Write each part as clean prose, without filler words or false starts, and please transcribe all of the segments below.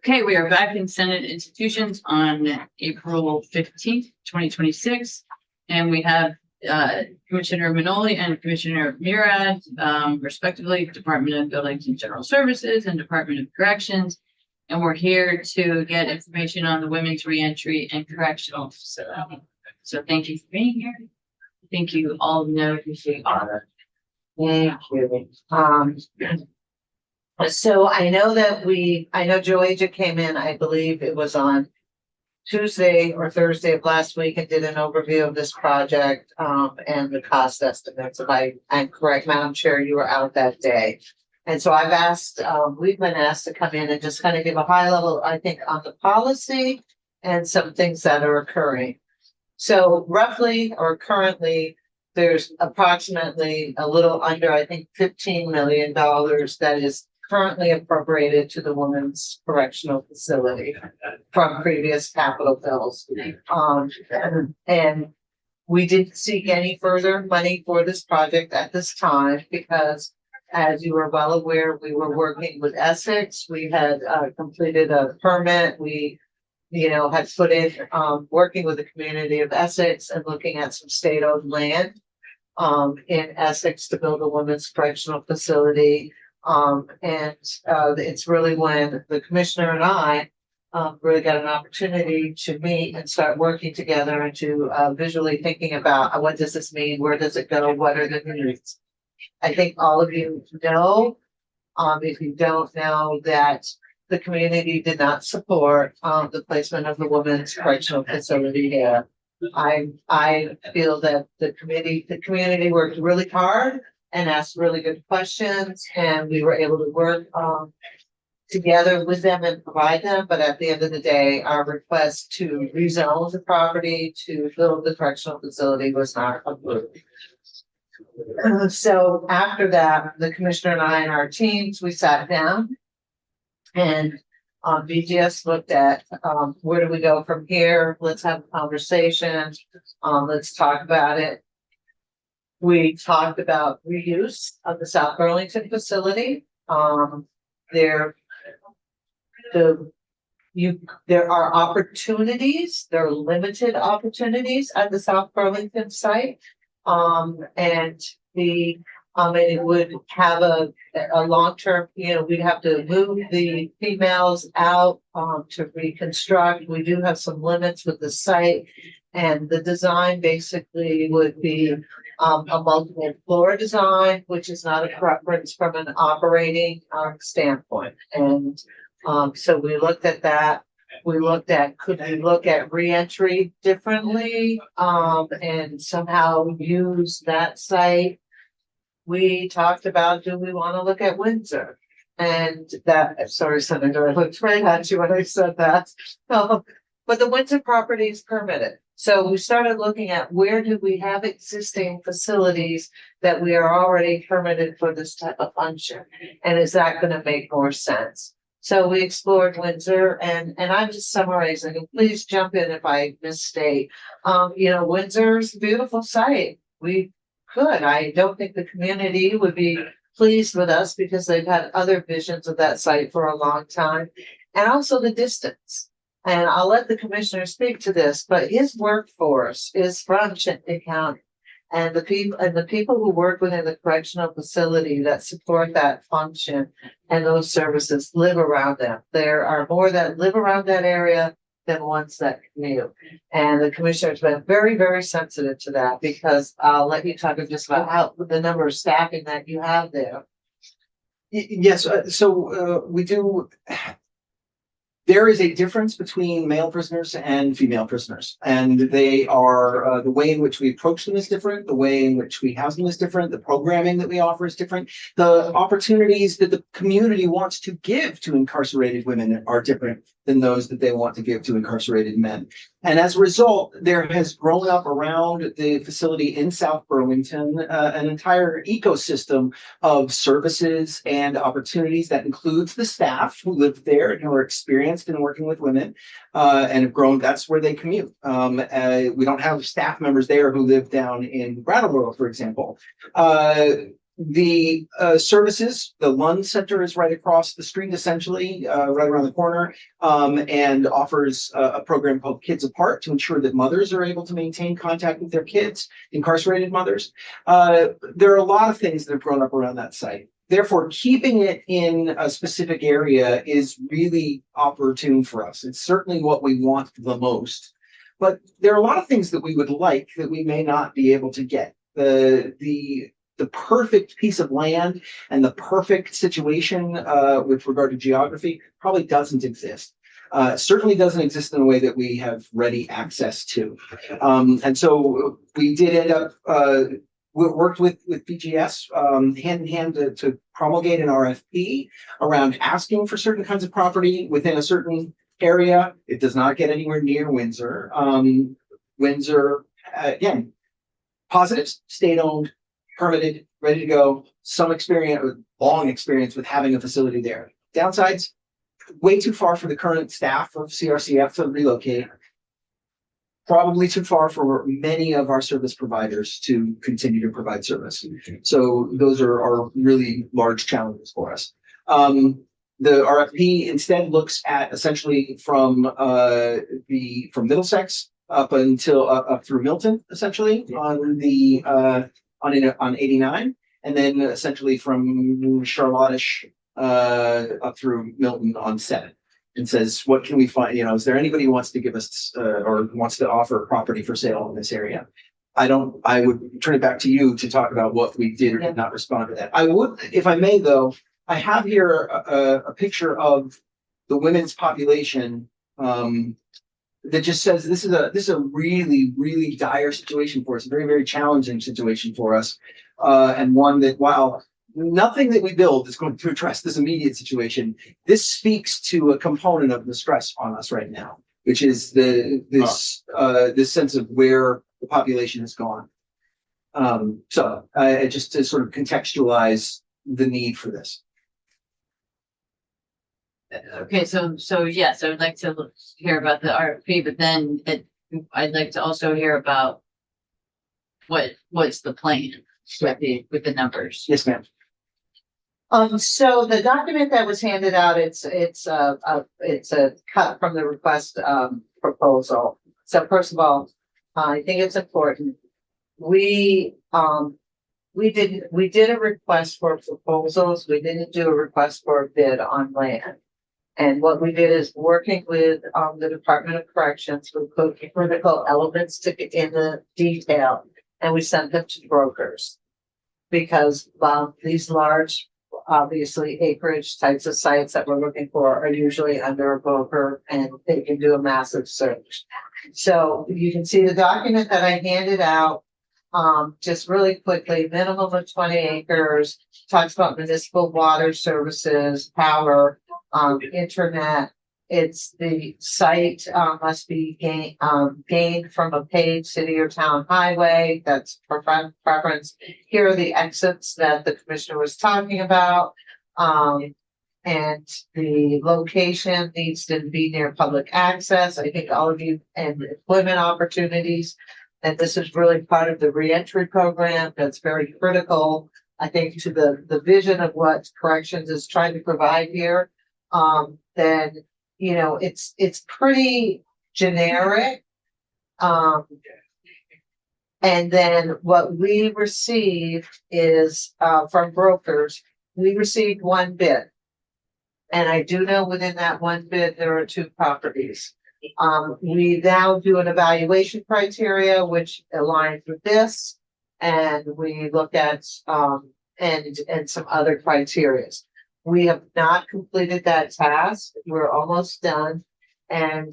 Okay, we are back in Senate institutions on April 15th, 2026. And we have Commissioner Manoli and Commissioner Murad, respectively, Department of Buildings and General Services and Department of Corrections. And we're here to get information on the Women's Reentry and Correctional Facility. So thank you for being here. Thank you all know appreciate honor. Thank you. So I know that I know Joasia came in, I believe it was on Tuesday or Thursday of last week, and did an overview of this project and the cost estimates. If I'm correct, Madam Chair, you were out that day. And so I've asked, we've been asked to come in and just kind of give a high level, I think, on the policy and some things that are occurring. So roughly or currently, there's approximately a little under, I think, $15 million that is currently appropriated to the Women's Correctional Facility from previous capital bills. And we didn't seek any further money for this project at this time because, as you are well aware, we were working with Essex. We had completed a permit. We had put in working with the community of Essex and looking at some state-owned land in Essex to build a women's correctional facility. It's really when the commissioner and I really got an opportunity to meet and start working together and to visually thinking about what does this mean? Where does it go? What are the needs? I think all of you know, if you don't know, that the community did not support the placement of the women's correctional facility here. I feel that the community worked really hard and asked really good questions, and we were able to work together with them and provide them. But at the end of the day, our request to rezone the property to build the correctional facility was not approved. So after that, the commissioner and I and our teams, we sat down and BGS looked at where do we go from here? Let's have a conversation. Let's talk about it. We talked about reuse of the South Burlington facility. There are opportunities, there are limited opportunities at the South Burlington site. And it would have a long-term, we'd have to move the females out to reconstruct. We do have some limits with the site, and the design basically would be a multiple floor design, which is not a preference from an operating standpoint. And so we looked at that. We looked at, could we look at reentry differently and somehow use that site? We talked about, do we want to look at Windsor? And that, sorry, Senator, I looked right at you when I said that. But the Windsor property is permitted. So we started looking at where do we have existing facilities that we are already permitted for this type of function? And is that going to make more sense? So we explored Windsor, and I'm just summarizing, and please jump in if I misstate. Windsor's a beautiful site. I don't think the community would be pleased with us because they've had other visions of that site for a long time. And also the distance. And I'll let the commissioner speak to this, but his workforce is from Chittenden County. And the people who work within the correctional facility that support that function and those services live around them. There are more that live around that area than ones that commute. And the commissioner has been very, very sensitive to that, because I'll let you talk just about how the number of staffing that you have there. Yes, so we do. There is a difference between male prisoners and female prisoners, and they are the way in which we approach them is different. The way in which we house them is different. The programming that we offer is different. The opportunities that the community wants to give to incarcerated women are different than those that they want to give to incarcerated men. And as a result, there has grown up around the facility in South Burlington an entire ecosystem of services and opportunities that includes the staff who live there and who are experienced in working with women and have grown. That's where they commute. We don't have staff members there who live down in Brattleboro, for example. the services, the Lund Center is right across the street, essentially, right around the corner, and offers a program called Kids Apart to ensure that mothers are able to maintain contact with their kids, incarcerated mothers. There are a lot of things that have grown up around that site. Therefore, keeping it in a specific area is really opportune for us. It's certainly what we want the most. But there are a lot of things that we would like that we may not be able to get. The perfect piece of land and the perfect situation with regard to geography probably doesn't exist. Certainly doesn't exist in a way that we have ready access to. And so we did end up, we worked with PGS hand in hand to promulgate an RFP around asking for certain kinds of property within a certain area. It does not get anywhere near Windsor. Windsor, again, positives, state-owned, permitted, ready to go, some experience, long experience with having a facility there. Downsides, way too far for the current staff of CRCF to relocate. Probably too far for many of our service providers to continue to provide service. So those are really large challenges for us. The RFP instead looks at essentially from Middlesex up until up through Milton, essentially on the on 89, and then essentially from Charlottish up through Milton on 7, and says, what can we find? You know, is there anybody who wants to give us or wants to offer property for sale in this area? I would turn it back to you to talk about what we did or did not respond to that. I would, if I may, though, I have here a picture of the women's population that just says this is a really, really dire situation for us, a very, very challenging situation for us, and one that, while nothing that we build is going to address this immediate situation, this speaks to a component of the stress on us right now, which is this sense of where the population has gone. So just to sort of contextualize the need for this. Okay, so yes, I would like to hear about the RFP, but then I'd like to also hear about what's the plan with the numbers. Yes, ma'am. So the document that was handed out, it's a cut from the request proposal. So first of all, I think it's important. We did a request for proposals. We didn't do a request for a bid on land. And what we did is working with the Department of Corrections, we put critical elements in the detail, and we sent them to brokers. Because these large, obviously acreage types of sites that we're looking for are usually under a broker, and they can do a massive search. So you can see the document that I handed out, just really quickly, minimum of 20 acres, talks about municipal water services, power, internet. It's the site must be gained from a paved city or town highway. That's preference. Here are the exits that the commissioner was talking about. And the location needs to be near public access. I think all of you, and employment opportunities. And this is really part of the reentry program that's very critical, I think, to the vision of what corrections is trying to provide here. Then, you know, it's pretty generic. And then what we received is from brokers, we received one bid. And I do know within that one bid, there are 2 properties. We now do an evaluation criteria, which aligns with this. And we look at and some other criterias. We have not completed that task. We're almost done. And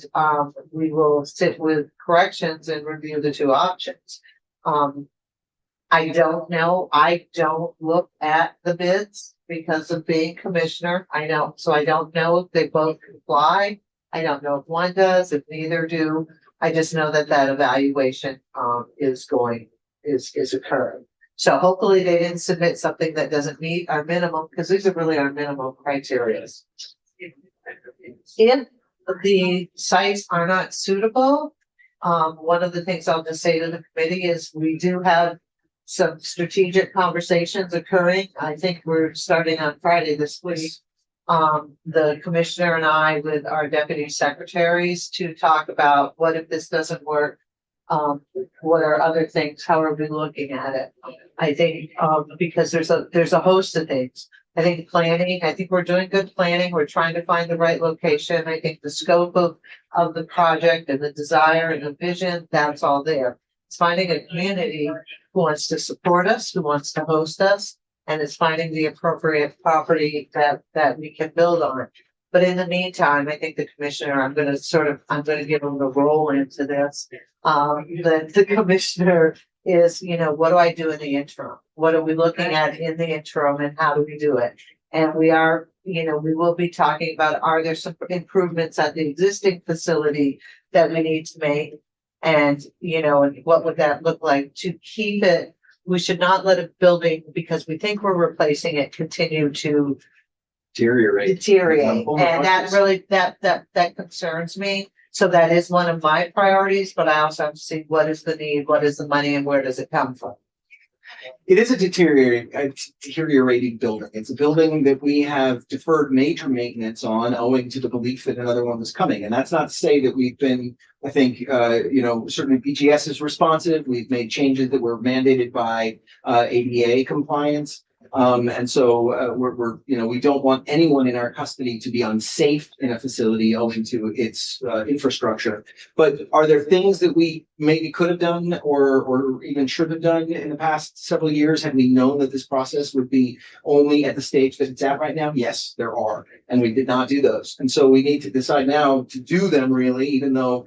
we will sit with corrections and review the 2 options. I don't know. I don't look at the bids because of being commissioner. I don't know if they both comply. I don't know if one does, if neither do. I just know that evaluation is occurring. So hopefully they didn't submit something that doesn't meet our minimum, because these are really our minimum criteria. If the sites are not suitable, one of the things I'll just say to the committee is we do have some strategic conversations occurring. I think we're starting on Friday this week. The commissioner and I with our deputy secretaries to talk about what if this doesn't work? What are other things? How are we looking at it? I think, because there's a host of things. I think planning, I think we're doing good planning. We're trying to find the right location. I think the scope of the project and the desire and the vision, that's all there. It's finding a community who wants to support us, who wants to host us, and it's finding the appropriate property that we can build on. But in the meantime, I think the commissioner, I'm gonna give him the role into this. The commissioner is, what do I do in the interim? What are we looking at in the interim and how do we do it? And we are, we will be talking about, are there some improvements at the existing facility that we need to make? And, and what would that look like to keep it? We should not let a building, because we think we're replacing it, continue to deteriorate. And that really, that concerns me. So that is one of my priorities, but I also have to see what is the need, what is the money, and where does it come from? It is a deteriorating building. It's a building that we have deferred major maintenance on owing to the belief that another one was coming. And that's not to say that we've been, I think, certainly BGS is responsive. We've made changes that were mandated by ADA compliance. And so we don't want anyone in our custody to be unsafe in a facility owing to its infrastructure. But are there things that we maybe could have done or even should have done in the past several years? Had we known that this process would be only at the stage that it's at right now? Yes, there are. And we did not do those. And so we need to decide now to do them really, even though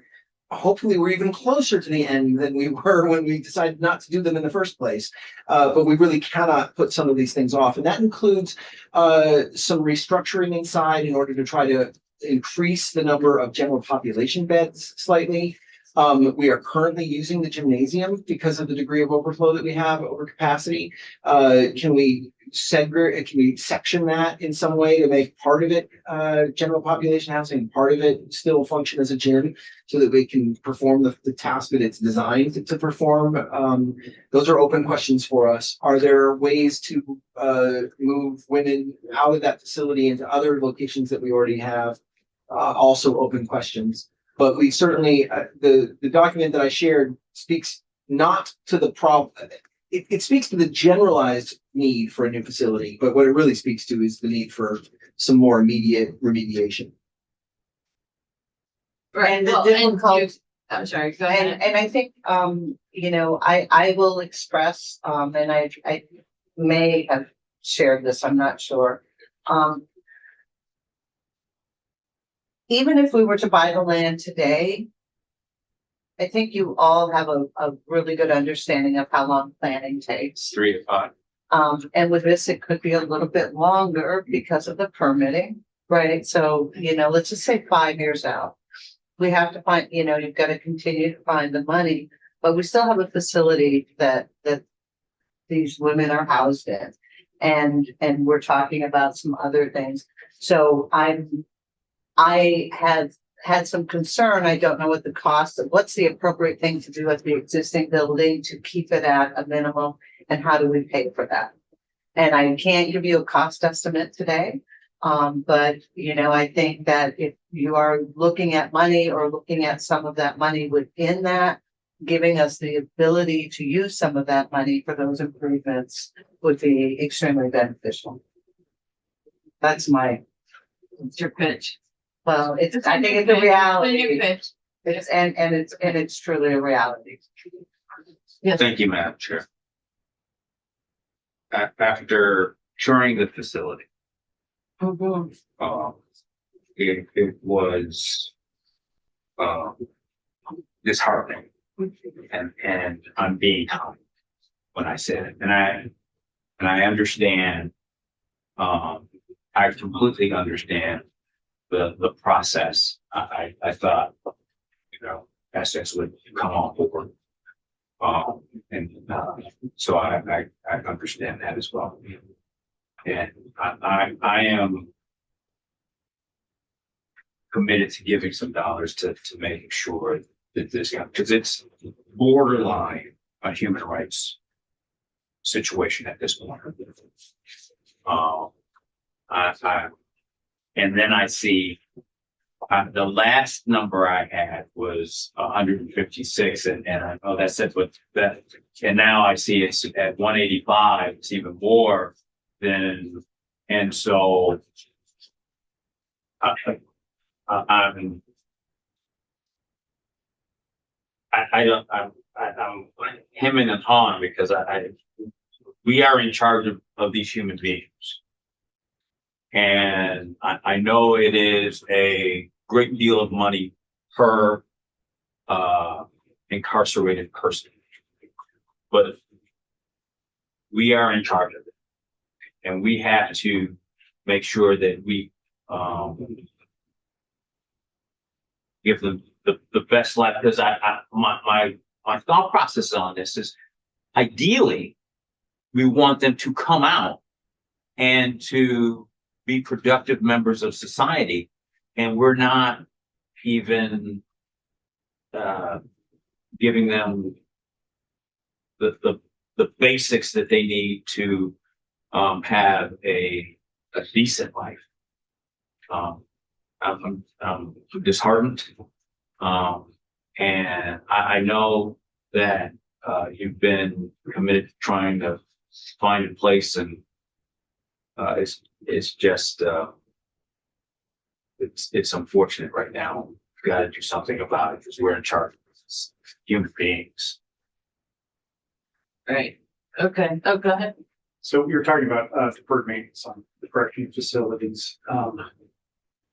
hopefully we're even closer to the end than we were when we decided not to do them in the first place. But we really cannot put some of these things off. And that includes some restructuring inside in order to try to increase the number of general population beds slightly. We are currently using the gymnasium because of the degree of overflow that we have, over capacity. Can we segregate, can we section that in some way to make part of it general population housing, part of it still function as a gym so that we can perform the task that it's designed to perform? Those are open questions for us. Are there ways to move women out of that facility into other locations that we already have? Also open questions. But we certainly, the document that I shared speaks not to the problem. It speaks to the generalized need for a new facility, but what it really speaks to is the need for some more immediate remediation. Right. And the Well, difficult- I'm sorry, go ahead. And I think, I will express, and I may have shared this, I'm not sure. Even if we were to buy the land today, I think you all have a really good understanding of how long planning takes. 3 to 5. And with this, it could be a little bit longer because of the permitting, right? So, let's just say 5 years out. We have to find, you've got to continue to find the money, but we still have a facility that these women are housed in. And we're talking about some other things. So I have had some concern. I don't know what the cost of, what's the appropriate thing to do with the existing building to keep it at a minimum, and how do we pay for that? And I can't give you a cost estimate today. But I think that if you are looking at money or looking at some of that money within that, giving us the ability to use some of that money for those improvements would be extremely beneficial. That's It's your pitch. well, I think it's a reality. Pitch. It's truly a reality. Thank you, Madam Chair. After touring the facility, it was disheartening, and I'm being kind when I say it, and I understand. I completely understand the process. I thought, SS would come on board. So I understand that as well. And I am committed to giving some dollars to making sure that this, because it's borderline on human rights situation at this point. And then I see the last number I had was 156, and I know that's it, but that, and now I see it's at 185. It's even more than, and so I'm hemming and hawing because we are in charge of these human beings. And I know it is a great deal of money per incarcerated person, but we are in charge of it, and we have to make sure that we give them the best life. Because my thought process on this is, ideally, we want them to come out and to be productive members of society, and we're not even giving them the basics that they need to have a decent life. I'm disheartened, and I know that you've been committed to trying to find a place, and it's just it's unfortunate right now. We've got to do something about it because we're in charge of this, human beings. Right. Okay. Oh, go ahead. So you're talking about deferred maintenance on the correctional facilities.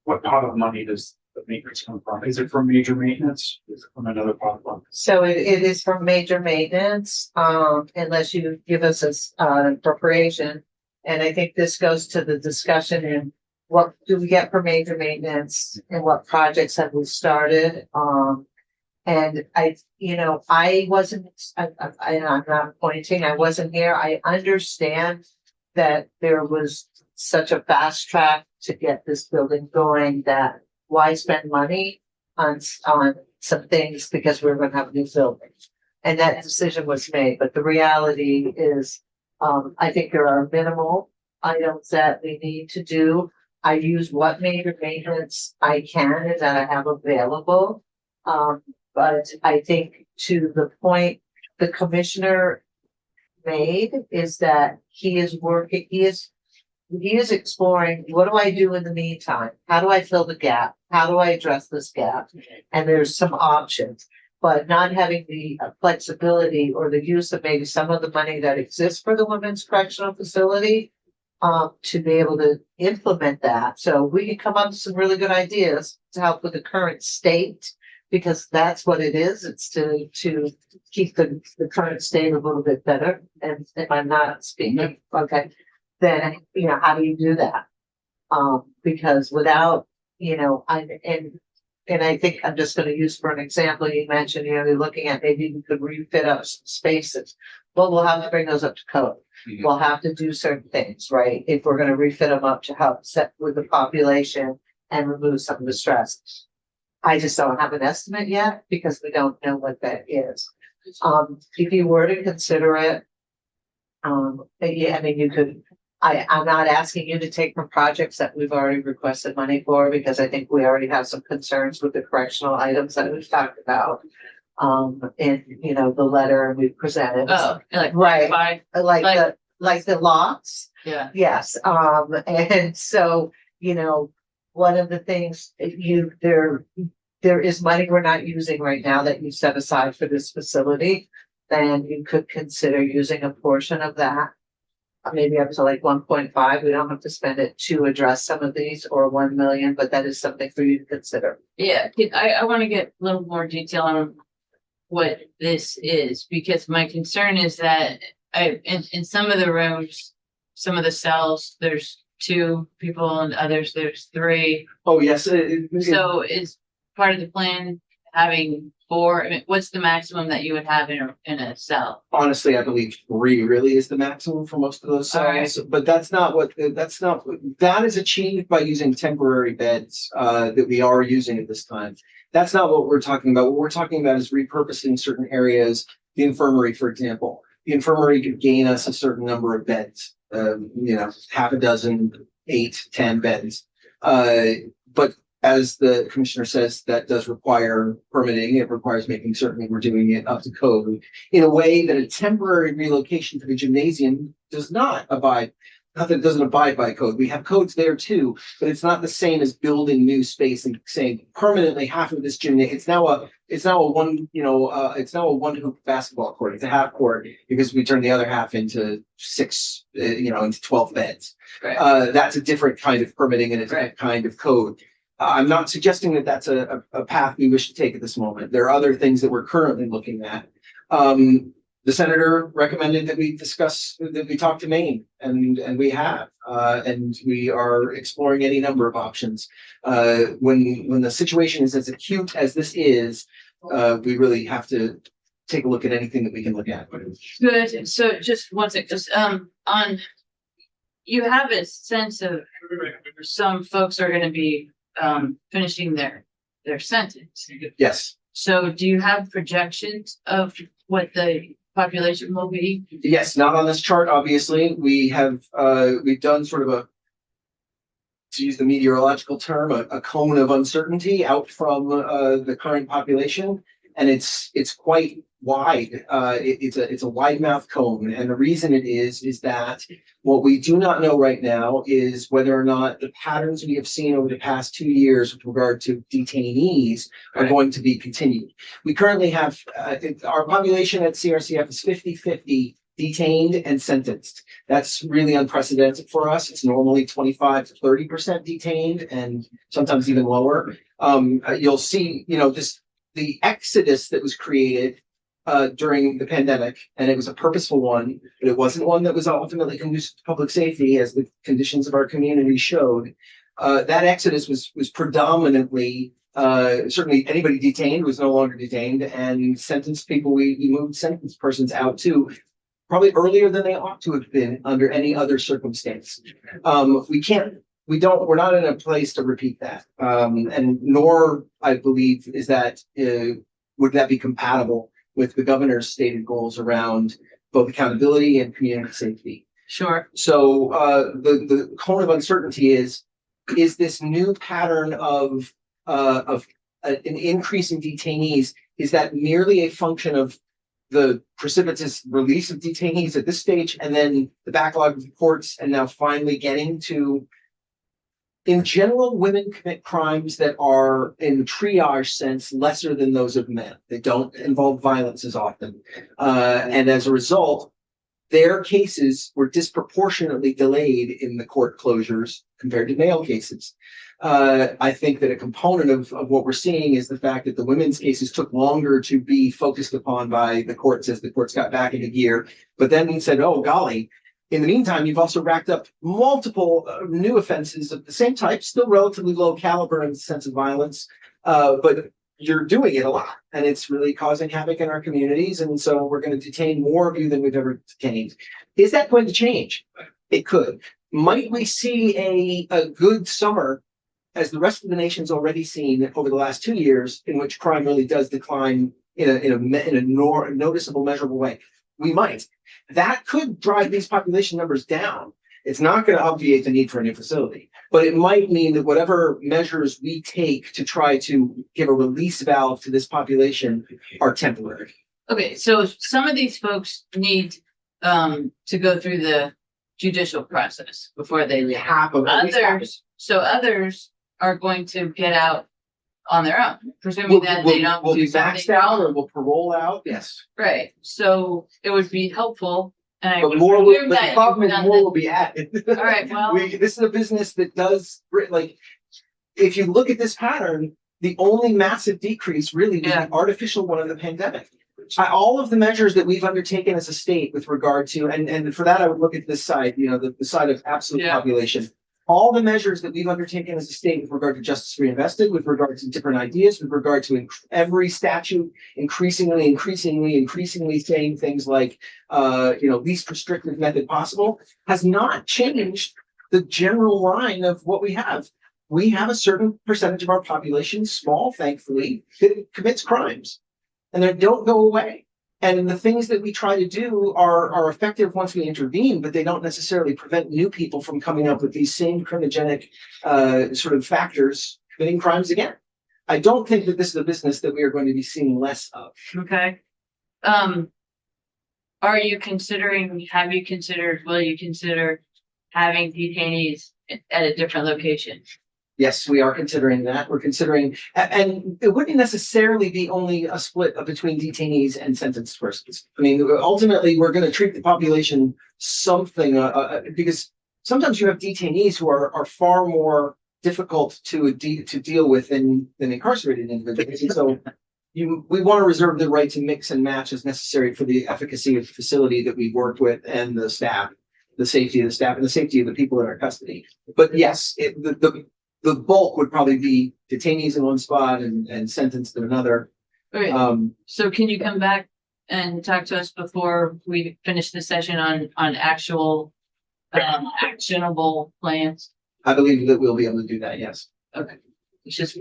What pot of money does the maintenance come from? Is it from major maintenance? Is it from another pot of money? So it is from major maintenance, unless you give us an appropriation. And I think this goes to the discussion in what do we get for major maintenance and what projects have we started? And I wasn't, and I'm not pointing, I wasn't here. I understand that there was such a fast track to get this building going, that why spend money on some things because we're going to have a new building. And that decision was made. But the reality is, I think there are minimal items that we need to do. I use what major maintenance I can and that I have available. But I think to the point the commissioner made is that he is working, he is exploring, what do I do in the meantime? How do I fill the gap? How do I address this gap? And there's some options, but not having the flexibility or the use of maybe some of the money that exists for the women's correctional facility to be able to implement that. So we can come up with some really good ideas to help with the current state, because that's what it is. It's to keep the current state a little bit better. And if I'm not speaking, okay, then, how do you do that? Because without, and I think I'm just going to use for an example, you mentioned, you're looking at maybe we could refit up some spaces. Well, we'll have to bring those up to code. Mhm. We'll have to do certain things, right? If we're going to refit them up to help set with the population and remove some of the stress. I just don't have an estimate yet because we don't know what that is. If you were to consider it, you could, I'm not asking you to take from projects that we've already requested money for, because I think we already have some concerns with the correctional items that we've talked about. In, the letter we presented. Oh, like Right. Like- The lots. Yeah. Yes, and so, one of the things there is money we're not using right now that you set aside for this facility, then you could consider using a portion of that. Maybe up to like 1.5. We don't have to spend it to address some of these, or 1 million, but that is something for you to consider. Yeah. I want to get a little more detail on what this is, because my concern is that in some of the rooms, some of the cells, there's 2 people, and others there's 3. Oh, yes. So is part of the plan having 4? I mean, what's the maximum that you would have in a cell? Honestly, I believe 3 really is the maximum for most of those All right. cells, but that is achieved by using temporary beds that we are using at this time. That's not what we're talking about. What we're talking about is repurposing certain areas, the infirmary, for example. the infirmary could gain us a certain number of beds, half a dozen, 8, 10 beds. But as the commissioner says, that does require permitting. It requires making certain we're doing it up to code in a way that a temporary relocation to the gymnasium does not abide. Not that it doesn't abide by code. We have codes there too, but it's not the same as building new space and saying permanently half of this gymnasium. It's now a one hoop basketball court. It's a half court because we turned the other half into 6, into 12 beds. Right. That's a different kind of permitting and a different kind of code. I'm not suggesting that that's a path we wish to take at this moment. There are other things that we're currently looking at. The senator recommended that we talk to Maine, and we have, and we are exploring any number of options. When the situation is as acute as this is, we really have to take a look at anything that we can look at. Good. So just one sec, you have a sense of some folks are gonna be finishing their sentence. Yes. So do you have projections of what the population will be? Yes, not on this chart, obviously. We've done sort of to use the meteorological term, a cone of uncertainty out from the current population, and it's quite wide. It's a wide mouth cone, and the reason it is that what we do not know right now is whether or not the patterns we have seen over the past 2 years with regard to detainees are going to be continued. We currently have our population at CRCF is 50-50 detained and sentenced. That's really unprecedented for us. It's normally 25 to 30% detained and sometimes even lower. You'll see, the exodus that was created during the pandemic, and it was a purposeful one, but it wasn't one that was ultimately conducive to public safety, as the conditions of our community showed. That exodus was predominantly, certainly anybody detained was no longer detained, and sentenced people, we moved sentenced persons out too, probably earlier than they ought to have been under any other circumstance. We're not in a place to repeat that. And nor, I believe, is that, would that be compatible with the governor's stated goals around both accountability and community safety. Sure. So the cone of uncertainty is this new pattern of an increase in detainees, is that merely a function of the precipitous release of detainees at this stage, and then the backlog of courts, and now finally getting to, in general, women commit crimes that are, in triage sense, lesser than those of men. They don't involve violence as often. And as a result, their cases were disproportionately delayed in the court closures compared to male cases. I think that a component of what we're seeing is the fact that the women's cases took longer to be focused upon by the courts as the courts got back into gear. But then we said, oh, golly, in the meantime, you've also racked up multiple new offenses of the same type, still relatively low caliber in the sense of violence, but you're doing it a lot, and it's really causing havoc in our communities. And so we're going to detain more of you than we've ever detained. Is that going to change? It could. Might we see a good summer, as the rest of the nation's already seen over the last 2 years, in which crime really does decline in a noticeable, measurable way? We might. That could drive these population numbers down. It's not going to obviate the need for a new facility, but it might mean that whatever measures we take to try to give a release valve to this population are temporary. Okay, so some of these folks need to go through the judicial process before they leave. Others are going to get out on their own, presuming that they don't We'll do be something maxed out, wrong. or we'll parole out. Yes, Right, so it would be helpful, and I but would more. presume But that the you've problem is done more this. will be added. All right, well, This is a business that does, like, if you look at this pattern, the only massive decrease really was Yeah. the artificial one of the pandemic. All of the measures that we've undertaken as a state with regard to, and for that, I would look at this side, the side of absolute Yeah. population. All the measures that we've undertaken as a state with regard to justice reinvested, with regard to different ideas, with regard to every statute increasingly saying things like, least restrictive method possible, has not changed the general line of what we have. We have a certain percentage of our population, small, thankfully, that commits crimes, and they don't go away. And the things that we try to do are effective once we intervene, but they don't necessarily prevent new people from coming up with these same criminogenic sort of factors, committing crimes again. I don't think that this is a business that we are going to be seeing less of. Okay. Are you considering, have you considered, will you consider having detainees at a different location? Yes, we are considering that. We're considering, and it wouldn't necessarily be only a split between detainees and sentenced persons. I mean, ultimately, we're going to treat the population something because sometimes you have detainees who are far more difficult to deal with than incarcerated individuals. And so we want to reserve the right to mix and match as necessary for the efficacy of the facility that we've worked with and the staff, the safety of the staff and the safety of the people in our custody. But yes, the bulk would probably be detainees in one spot and sentenced in another. Okay, so can you come back and talk to us before we finish the session on actual actionable plans? I believe that we'll be able to do that, yes. Okay, it's just.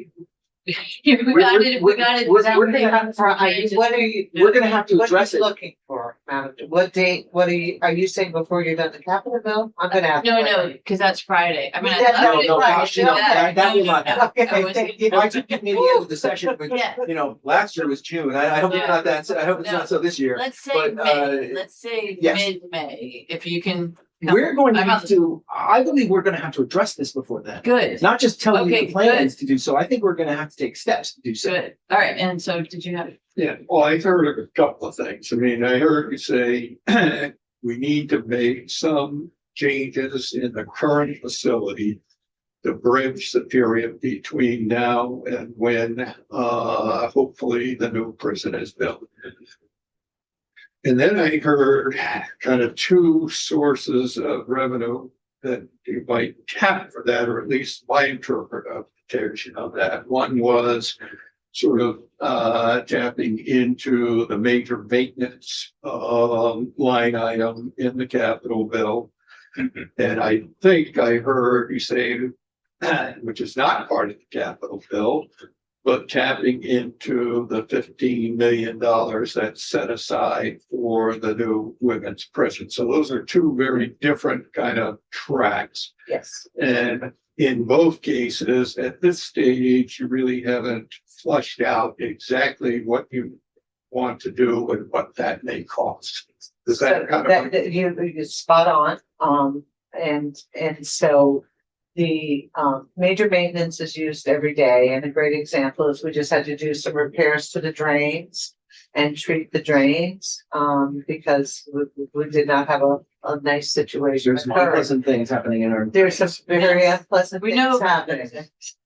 We got it. We're gonna have to- What are you? We're gonna have to what are address you it. Looking for, madam, what date, are you saying before you're done the capital bill? I'm gonna ask. No, because that's Friday. I mean, Yeah, I love it. no, gosh, no, that will not happen. I was- I took it near the end of the session, but Yeah. last year was June. I hope it's not that, I hope it's not so this year. Let's say But, May, let's say yes. mid-May, if you can. We're going to I'm have on- to, I believe we're gonna have to address this before then. Good, Not just telling you Okay, the plans to do so. I think we're gonna have to take steps to do so. good. All right, and so did you have? Yeah, well, I heard a couple of things. I mean, I heard you say we need to make some changes in the current facility to bridge the period between now and when hopefully the new prison is built. And then I heard kind of two sources of revenue that you might tap for that, or at least my interpretation of that. One was sort of tapping into the major maintenance line item in the capital bill. And I think I heard you say, which is not part of the capital bill, but tapping into the $15 million that's set aside for the new women's prison. So those are two very different kind of tracks. Yes. And in both cases, at this stage, you really haven't flushed out exactly what you want to do and what that may cost. Is that kind of? You're spot on, and so the major maintenance is used every day, and a great example is we just had to do some repairs to the drains and treat the drains, because we did not have a nice situation. There's some unpleasant things happening in our. There's some very unpleasant We know. things happening.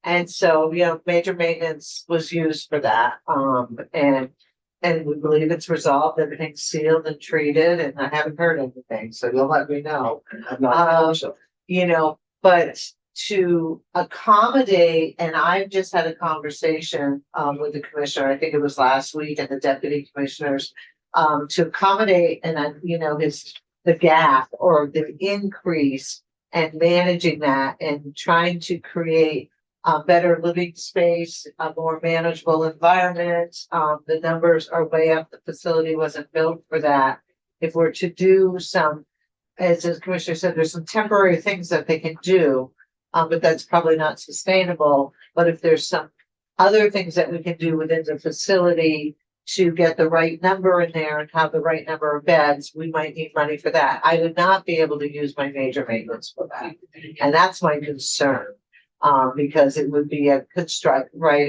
And so, major maintenance was used for that, and we believe it's resolved, everything's sealed and treated, and I haven't heard anything, so you'll let me know. I've not- But to accommodate, and I've just had a conversation with the commissioner, I think it was last week, and the deputy commissioners, to accommodate and then, the gap or the increase and managing that and trying to create a better living space, a more manageable environment. The numbers are way up. The facility wasn't built for that. If we're to do some, as the commissioner said, there's some temporary things that they can do, but that's probably not sustainable. But if there's some other things that we can do within the facility to get the right number in there and have the right number of beds, we might need money for that. I would not be able to use my major maintenance for that. And that's my concern, because it would be a construct, right?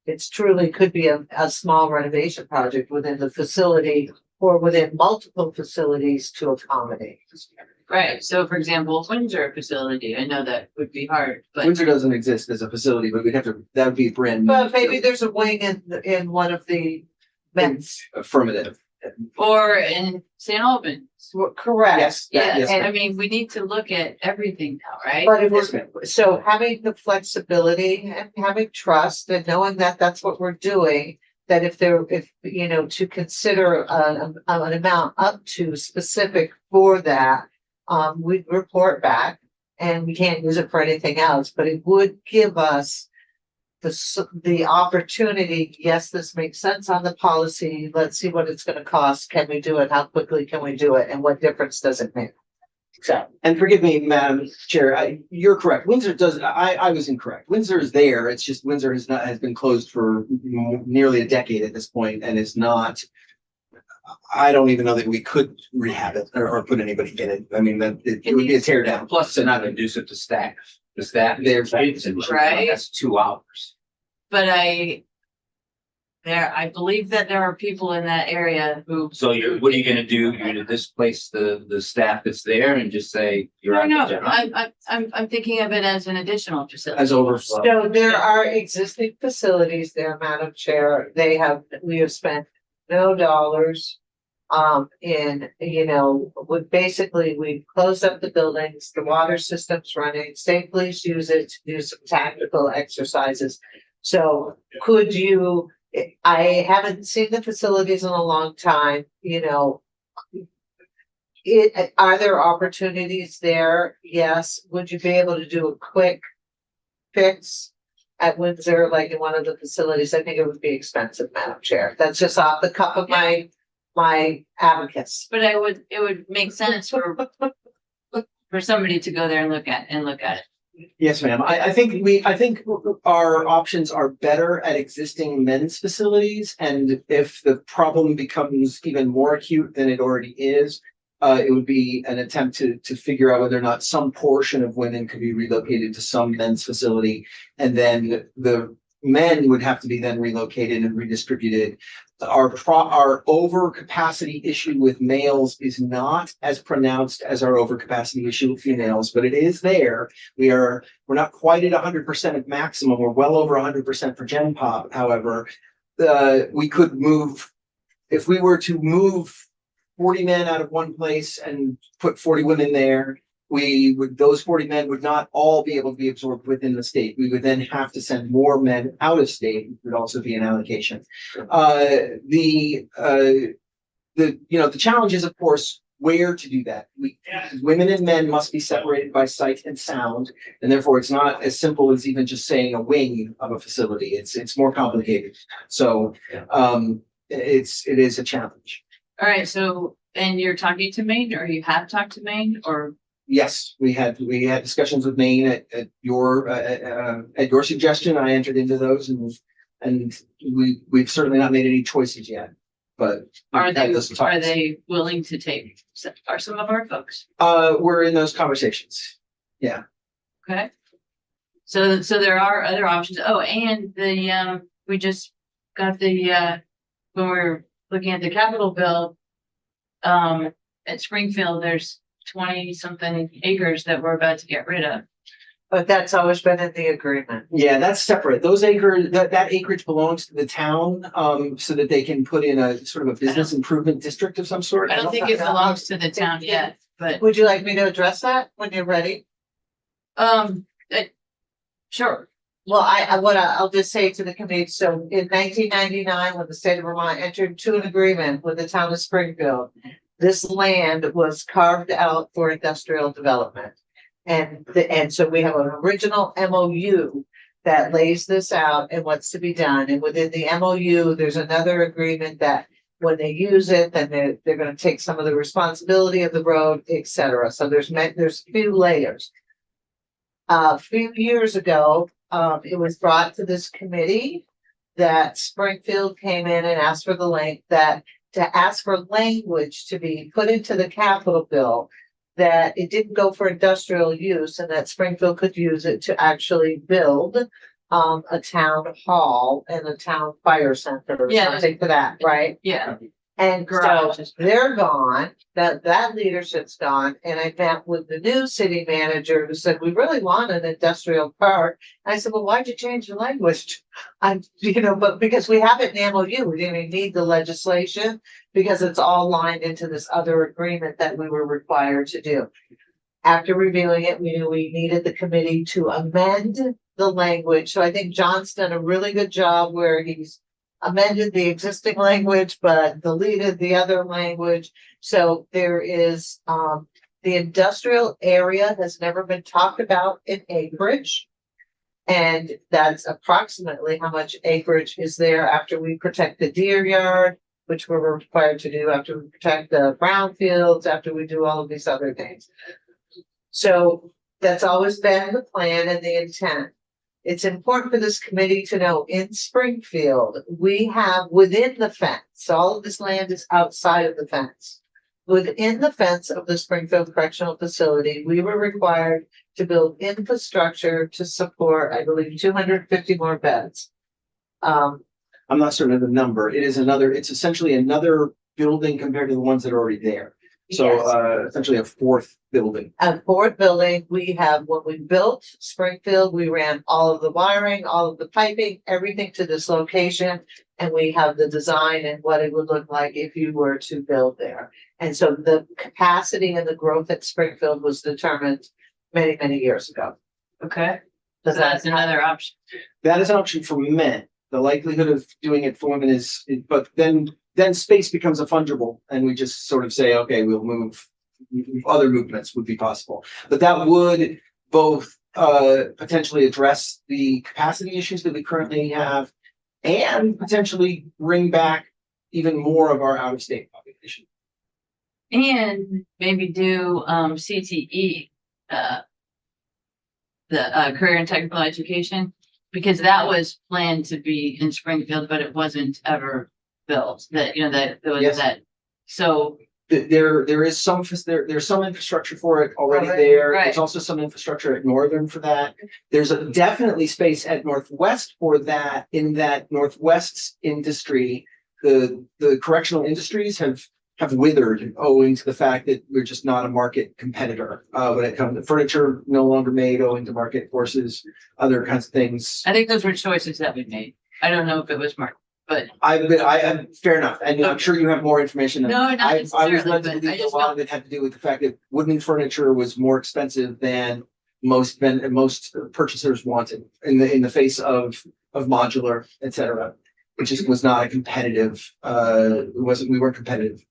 It's truly could be a small renovation project within the facility or within multiple facilities to accommodate. Right, so for example, Windsor facility, I know that would be hard, but, Windsor doesn't exist as a facility, but we'd have to, that would be brand new. But maybe there's a wing in one of the vents. Affirmative. or in St. Albans. Correct. Yes, that- Yeah, yes, I mean, we need to look at everything now, right? But it Yes, was, ma'am. so having the flexibility and having trust and knowing that that's what we're doing, that if to consider an amount up to specific for that, we'd report back and we can't use it for anything else, but it would give us the opportunity, yes, this makes sense on the policy. Let's see what it's gonna cost. Can we do it? How quickly can we do it? And what difference does it make? So, And forgive me, Madam Chair, you're correct. Windsor I was incorrect. Windsor is there. It's just Windsor has been closed for nearly a decade at this point and is not. I don't even know that we could rehab it or put anybody in it. I mean, it would be a tear down. Plus, they're not conducive to staff. The staff, Right. that's 2 hours. But I believe that there are people in that area who. So what are you gonna do? You're gonna displace the staff that's there and just say you're No, out no, the job? I'm thinking of it as an additional facility. As overflow. so there are existing facilities there, Madam Chair. We have spent no dollars. We've closed up the buildings, the water system's running, state police use it to do some tactical exercises. So could you, I haven't seen the facilities in a long time, are there opportunities there? Yes. Would you be able to do a quick fix at Windsor, like in one of the facilities? I think it would be expensive, Madam Chair. That's just off the cuff of my abacus. But it would make sense for somebody to go there and look at it. Yes, ma'am. I think our options are better at existing men's facilities. And if the problem becomes even more acute than it already is, it would be an attempt to figure out whether or not some portion of women could be relocated to some men's facility. And then the men would have to be then relocated and redistributed. Our overcapacity issue with males is not as pronounced as our overcapacity issue with females, but it is there. We're not quite at 100% of maximum. We're well over 100% for Gen Pop. However, we could move, if we were to move 40 men out of one place and put 40 women there, those 40 men would not all be able to be absorbed within the state. We would then have to send more men out of state. It would also be an allocation. The challenge is, of course, where to do that. Women and men must be separated by sight and sound, and therefore it's not as simple as even just saying a wing of a facility. It's more complicated. So it is a challenge. All right, so, and you're talking to Maine, or you have talked to Maine, or? Yes, we had discussions with Maine at your suggestion. I entered into those, and we've certainly not made any choices yet. But Are they willing to take some of our folks? We're in those conversations. Yeah. Okay. So there are other options. Oh, and we just got when we're looking at the capital bill, at Springfield, there's 20-something acres that we're about to get rid of. But that's always been in the agreement. Yeah, that's separate. Those that acreage belongs to the town, so that they can put in a sort of a business improvement district of some sort. I don't think it belongs to the town yet, but, Would you like me to address that when you're ready? sure. Well, I'll just say to the committee, so in 1999, when the state of Vermont entered into an agreement with the town of Springfield, this land was carved out for industrial development. And so we have an original MOU that lays this out and what's to be done. And within the MOU, there's another agreement that when they use it, then they're going to take some of the responsibility of the road, et cetera. So there's a few layers. A few years ago, it was brought to this committee that Springfield came in and asked for ask for language to be put into the capital bill, that it didn't go for industrial use and that Springfield could use it to actually build a town hall and a town fire center or something for that, right? Yeah. And so Garages. they're gone, that leadership's gone, and I met with the new city manager who said, we really want an industrial park. I said, well, why'd you change the language? But because we have it in MOU, we didn't even need the legislation because it's all lined into this other agreement that we were required to do. After reviewing it, we knew we needed the committee to amend the language. So I think John's done a really good job where he's amended the existing language, but deleted the other language. So there is, the industrial area has never been talked about in acreage. And that's approximately how much acreage is there after we protect the deer yard, which we're required to do after we protect the brownfields, after we do all of these other things. So that's always been the plan and the intent. It's important for this committee to know in Springfield, we have within the fence, all of this land is outside of the fence. Within the fence of the Springfield Correctional Facility, we were required to build infrastructure to support, I believe, 250 more beds. I'm not certain of the number. It's essentially another building compared to the ones that are already there. So, Yes. essentially a fourth building. At fourth building, we have, when we built Springfield, we ran all of the wiring, all of the piping, everything to this location. And we have the design and what it would look like if you were to build there. And so the capacity and the growth at Springfield was determined many, many years ago. Okay, so Does that's that, another option. That is an option for men. The likelihood of doing it for women but then space becomes a fungible and we just sort of say, okay, we'll move. Other movements would be possible, but that would both potentially address the capacity issues that we currently have and potentially bring back even more of our out of state population. And maybe do CTE, the career and technical education, because that was planned to be in Springfield, but it wasn't ever built. That, you know, that there was Yes. that. So There's some infrastructure for it already Already, there. right. There's also some infrastructure at Northern for that. There's definitely space at Northwest for that, in that Northwest's industry, the correctional industries have withered owing to the fact that we're just not a market competitor. When it comes to furniture, no longer made owing to market forces, other kinds of things. I think those were choices that we made. I don't know if it was smart, but I fair enough. And I'm sure you have more information. no, not I was necessarily, led to but believe I that a just lot felt of it had to do with the fact that wooden furniture was more expensive than most purchasers wanted in the face of modular, et cetera. It just was not a competitive, we weren't competitive.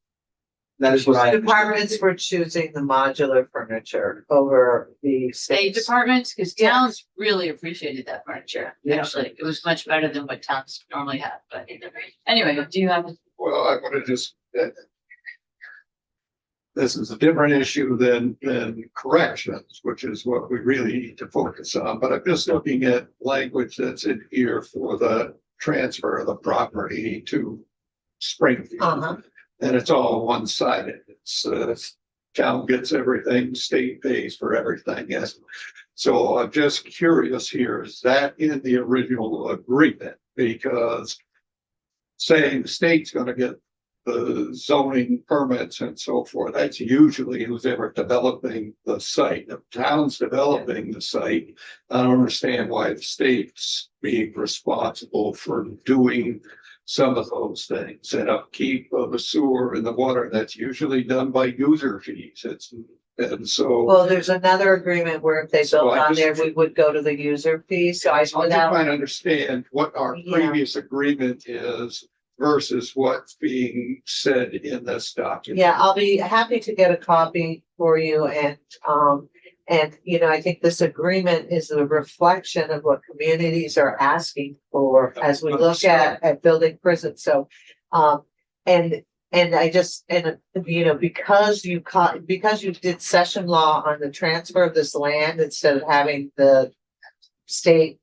That is what I understood. departments were choosing the modular furniture over the state states. departments, because Yeah. towns really appreciated that furniture. Yeah. Actually, it was much better than what towns normally have. But anyway, do you have? Well, I want to just, this is a different issue than corrections, which is what we really need to focus on. But I'm just looking at language that's in here for the transfer of the property to Springfield. Uh-huh. And it's all one-sided. It's, town gets everything, state pays for everything, yes. So I'm just curious here, is that in the original agreement? Because saying the state's gonna get the zoning permits and so forth, that's usually who's ever developing the site. If town's developing the site, I don't understand why the state's being responsible for doing some of those things, and upkeep of the sewer and the water, that's usually done by user fees. And so. Well, there's another agreement where if they So built I on there, just- we would go to the user fee, so I I'm just without, trying to understand what our Yeah. previous agreement is versus what's being said in this document. yeah, I'll be happy to get a copy for you and, you know, I think this agreement is a reflection of what communities are asking for as we look at building prisons, so, and I just, you know, because you did session law on the transfer of this land instead of having the state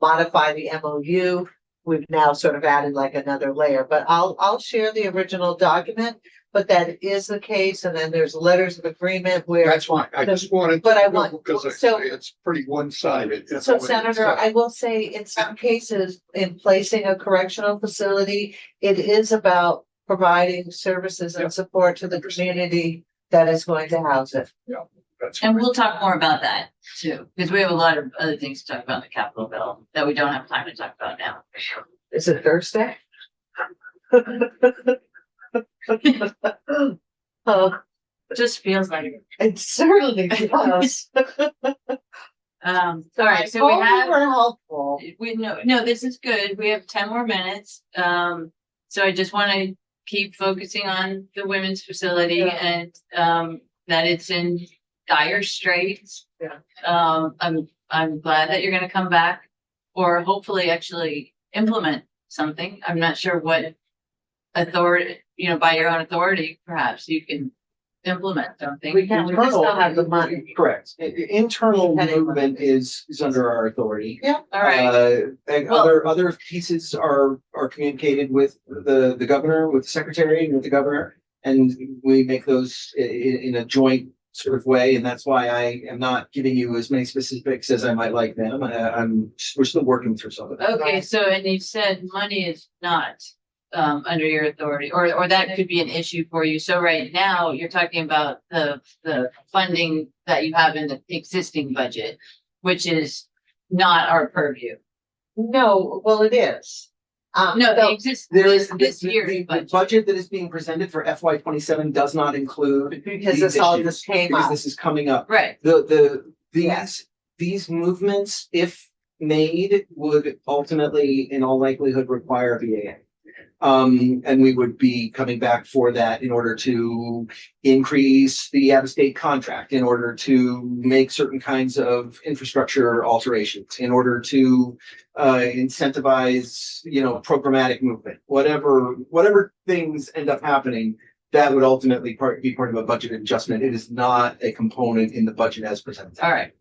modify the MOU, we've now sort of added like another layer, but I'll share the original document, but that is the case, and then there's letters of agreement where. That's fine. I just wanted. But I to know want- Because so- it's pretty one-sided. So Senator, I will say in some cases, in placing a correctional facility, it is about providing services Yeah. and support to the community that is going to house it. That's And we'll talk more about that too, because we have a lot of other things to talk about in the Capitol bill that we don't have time to talk about now. Is it Thursday? Oh, Just feels like. it certainly does. All right, so we Hope have. we're helpful. No, this is good. We have 10 more minutes. So I just want to keep focusing on the women's facility Yeah. and that it's in dire straits. Yeah. I'm glad that you're gonna come back or hopefully actually implement something. I'm not sure what authority, by your own authority, perhaps you can implement something. We can, we just don't have the money. Correct. Internal Okay. movement is under our authority. Yeah. All right, And Well- other pieces are communicated with the governor, with the secretary and with the governor. And we make those in a joint sort of way. And that's why I am not giving you as many specifics as I might like them. We're still working through some of that. okay, so, and you said money is not under your authority, or that could be an issue for you. So right now, you're talking about the funding that you have in the existing budget, which is not our purview. No, well, it is. No, so- the exist, There is this the year's budget. budget that is being presented for FY 27 does not include Because these this all issues, just came because up. this is coming up. Right, These movements, if made, would ultimately, in all likelihood, require VAA. And we would be coming back for that in order to increase the out-of-state contract, in order to make certain kinds of infrastructure alterations, in order to incentivize, programmatic movement, whatever things end up happening. That would ultimately be part of a budget adjustment. It is not a component in the budget as presented. all right.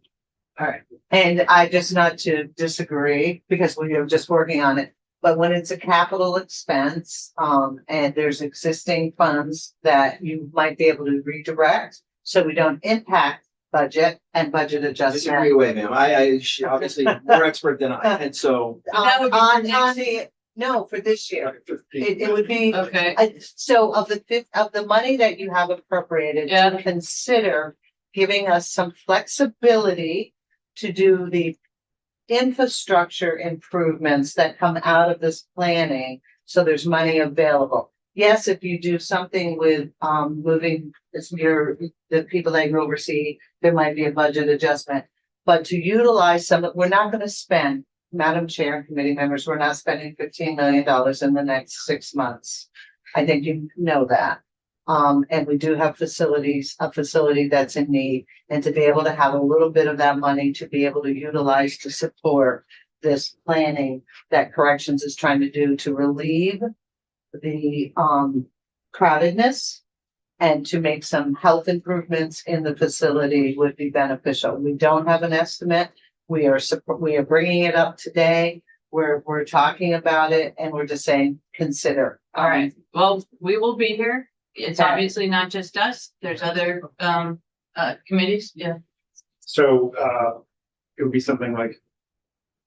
And I just not to disagree, because we are just working on it, but when it's a capital expense, and there's existing funds that you might be able to redirect, so we don't impact budget and budget Disagree adjustment. away, ma'am. She obviously more expert than I, and so. That would be for On next the, no, for this year, it would be, Okay, so of the money that you have appropriated, Yeah. to consider giving us some flexibility to do the infrastructure improvements that come out of this planning, so there's money available. Yes, if you do something with moving the people that you oversee, there might be a budget adjustment. But to utilize we're not gonna spend, Madam Chair and committee members, we're not spending $15 million in the next 6 months. I think you know that. And we do have a facility that's in need, and to be able to have a little bit of that money to be able to utilize to support this planning that corrections is trying to do to relieve the crowdedness and to make some health improvements in the facility would be beneficial. We don't have an estimate. We are bringing it up today. We're talking about it, and we're just saying, consider. all right. Well, we will be here. It's Okay. obviously not just us. There's other committees. Yeah. So, it would be something like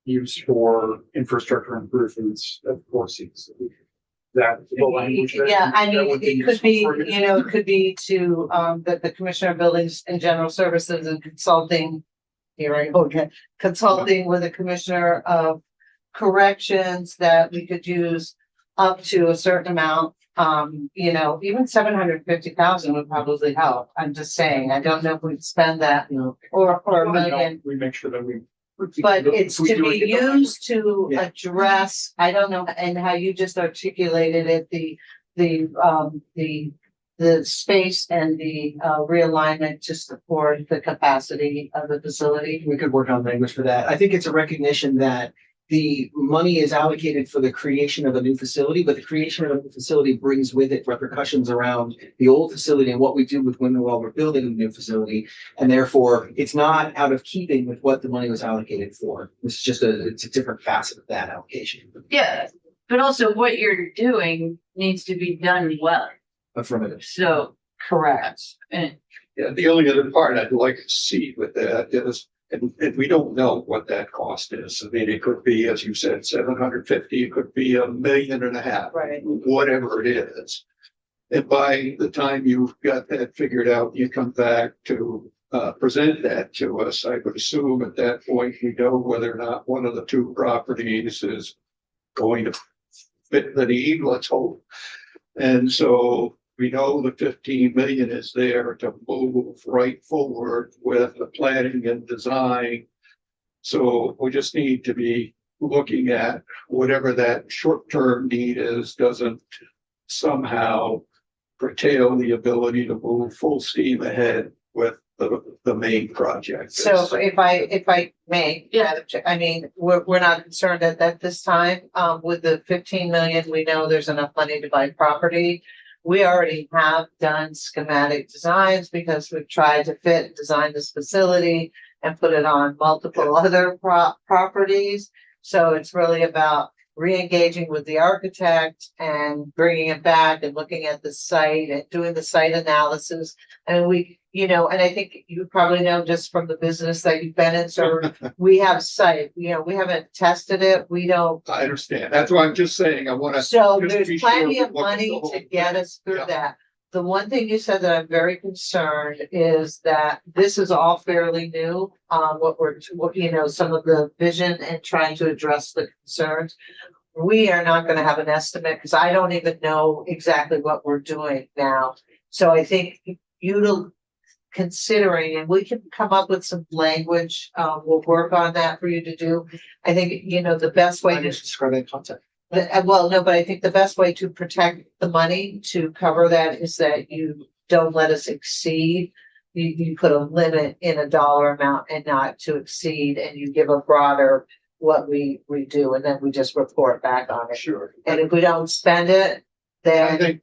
used for infrastructure improvements of courses. That. the language that- Yeah, I that mean, would be it could be, useful for you? it could be to, the Commissioner of Buildings and General Services and consulting. Here I go again, consulting with the Commissioner of Corrections that we could use up to a certain amount. Even 750,000 would probably help. I'm just saying, I don't know if we'd spend that or a million. We make sure that we. But it's we to do be it in the used to Yeah. address, I don't know, and how you just articulated it, the space and the realignment to support the capacity of the facility. We could work on language for that. I think it's a recognition that the money is allocated for the creation of a new facility, but the creation of a new facility brings with it repercussions around the old facility and what we do with women while we're building a new facility. And therefore, it's not out of keeping with what the money was allocated for. It's just it's a different facet of that allocation. Yeah. But also what you're doing needs to be done well. Affirmative. So, Correct. and Yeah, the only other part I'd like to see with that is, and we don't know what that cost is. I mean, it could be, as you said, 750, it could be $1.5 million, Right. whatever it is. And by the time you've got that figured out, you come back to present that to us. I would assume at that point, we know whether or not one of the two properties is going to fit the need, let's hope. And so we know the 15 million is there to move right forward with the planning and design. So we just need to be looking at whatever that short-term need is, doesn't somehow curtail the ability to move full steam ahead with the main project. So if I may, Yeah. Madam Chair, I mean, we're not concerned at this time, with the 15 million, we know there's enough money to buy property. We already have done schematic designs because we've tried to design this facility and put it on multiple other properties. So it's really about re-engaging with the architect and bringing it back and looking at the site and doing the site analysis. And and I think you probably know just from the business that you've been in, so we have site, we haven't tested it, we don't. I understand. That's why I'm just saying, I wanna. So just be there's sure plenty we of look at the money whole to thing. get us through Yeah. that. The one thing you said that I'm very concerned is that this is all fairly new, some of the vision and trying to address the concerns. We are not gonna have an estimate, because I don't even know exactly what we're doing now. So I think considering, and we can come up with some language, we'll work on that for you to do. I think, the best way I to just describe that concept. well, no, but I think the best way to protect the money to cover that is that you don't let us exceed. You put a limit in a dollar amount and not to exceed, and you give a broader what we do, and then we just report back on it. Sure. And if we don't spend it, I then think.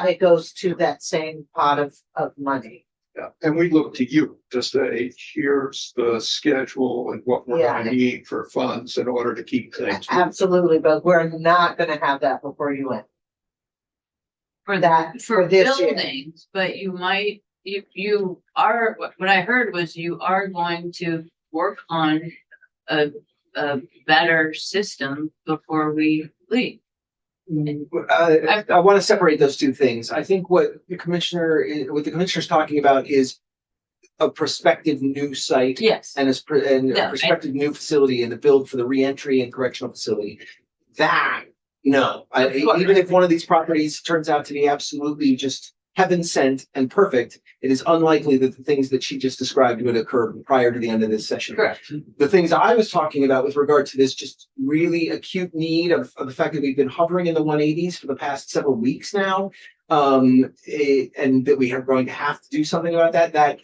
it goes to that same pot of money. Yeah, and we look to you to say, here's the schedule and what we're Yeah. gonna need for funds in order to keep things. Absolutely, but we're not gonna have that before you end. For That, for for this year. buildings, but you might, you are, what I heard was you are going to work on a better system before we leave. I want to separate those two things. I think what the commissioner's talking about is a prospective new site Yes, and Yeah, a prospective new facility and the build for the reentry and correctional facility. That, no, Of course. even if one of these properties turns out to be absolutely just heaven sent and perfect, it is unlikely that the things that she just described would occur prior to the end of this session. correct. The things I was talking about with regard to this just really acute need of the fact that we've been hovering in the 180s for the past several weeks now. And that we are going to have to do something about that.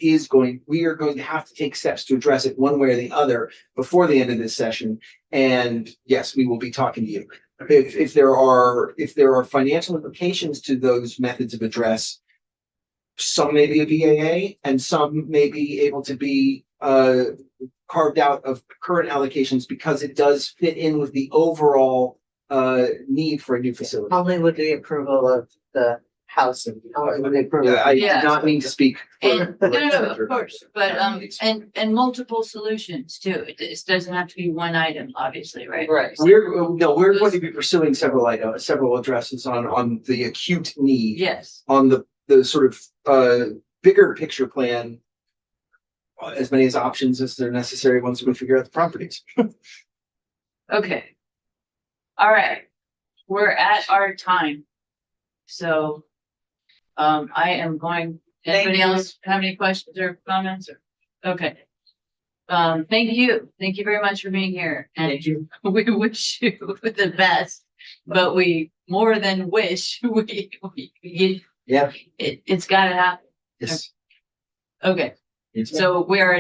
We are going to have to take steps to address it one way or the other before the end of this session. And yes, we will be talking to you. If there are financial implications to those methods of address, some may be a BAA and some may be able to be carved out of current allocations because it does fit in with the overall need for a new facility. Only with the approval of the house and only with the approval. I Yeah. did not mean to speak. And, for- no, of course, but, and multiple solutions too. It doesn't have to be one item, obviously, right? Right. We're going to be pursuing several addresses on the acute need. Yes, On the sort of bigger picture plan, as many as options as they're necessary once we figure out the properties. okay. All right, we're at our time. So, I am going, Thank anybody you. else have any questions or comments? Okay. Thank you very much for being here, and we wish you the best, but we more than wish, Yeah. it's gotta happen. Yes. Okay, so we are